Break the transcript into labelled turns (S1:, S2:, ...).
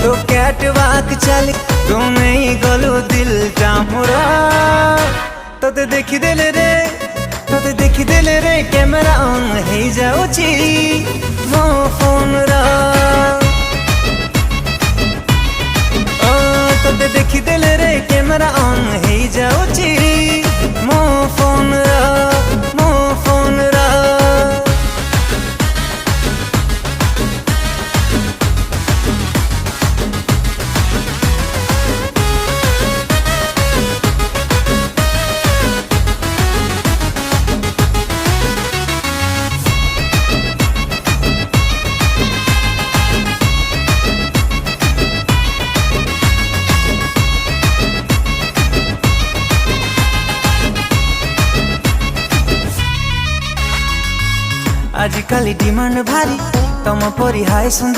S1: तो कैटवाक चल तुमे गलु दिल टामुरा तोते देखी देले रे कैमरा ऑन हो जाउची मो फोन रा तोते देखी देले रे कैमरा ऑन हो जाउची मो फोन रा आजिकाली डिमांड भारी तम परी हाय सुंदर